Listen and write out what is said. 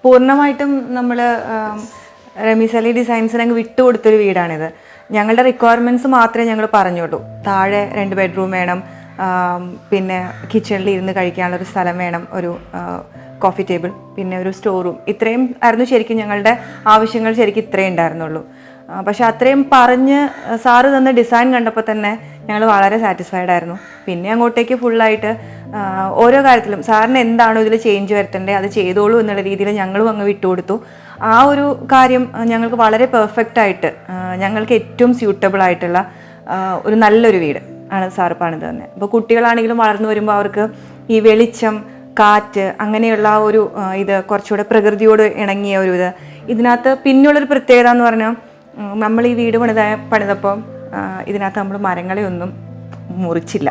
പൂർണ്ണമായിട്ടും നമ്മൾ റമീസ് ഡിസൈൻസിന് അങ്ങ് വിട്ടുകൊടുത്തൊരു വീടാണിത്. ഞങ്ങളുടെ റിക്വയർമെൻറ്റ്സ് മാത്രമേ ഞങ്ങൾ പറഞ്ഞുള്ളൂ. താഴെ 2 ബെഡ്റൂം വേണം, പിന്നെ കിച്ചണിൽ ഇരുന്ന് കഴിക്കാനുള്ളൊരു സ്ഥലം വേണം, ഒരു കോഫി ടേബിൾ, പിന്നെ ഒരു സ്റ്റോർ റൂം. ഇത്രയും ആയിരുന്നു ശരിക്കും ഞങ്ങളുടെ ആവശ്യങ്ങൾ. ശരിക്കും ഇത്രയും ഉണ്ടായിരുന്നുള്ളൂ. പക്ഷെ അത്രയും പറഞ്ഞ് സാറ് തന്ന ഡിസൈൻ കണ്ടപ്പോൾ തന്നെ ഞങ്ങൾ വളരെ സാറ്റിസ്ഫൈഡ് ആയിരുന്നു. പിന്നെ അങ്ങോട്ടേക്ക് ഫുള്ളായിട്ട് ഓരോ കാര്യത്തിലും സാറിന് എന്താണോ ഇതിൽ ചേഞ്ച് വരുത്തേണ്ടത് അത് ചെയ്തോളൂ എന്നുള്ള രീതിയിൽ ഞങ്ങളും അങ്ങ് വിട്ടുകൊടുത്തു. ആ ഒരു കാര്യം ഞങ്ങൾക്ക് വളരെ പെർഫെക്റ്റായിട്ട്, ഞങ്ങൾക്ക് ഏറ്റവും സ്യൂട്ടബിൾ ആയിട്ടുള്ള ഒരു നല്ലൊരു വീട് ആണ് സാറ് പണിത് തന്നെ. ഇപ്പോൾ കുട്ടികളാണെങ്കിലും വളർന്നു വരുമ്പോൾ അവർക്ക് ഈ വെളിച്ചം, കാറ്റ്, അങ്ങനെയുള്ള ഒരു ഇത് കുറച്ചുകൂടെ പ്രകൃതിയോട് ഇണങ്ങിയ ഒരു ഇത്. ഇതിനകത്ത് പിന്നുള്ളൊരു പ്രത്യേകത എന്ന് പറഞ്ഞാൽ, നമ്മൾ ഈ വീട് പണിതപ്പോൾ ഇതിനകത്ത് നമ്മൾ മരങ്ങളെ ഒന്നും മുറിച്ചില്ല.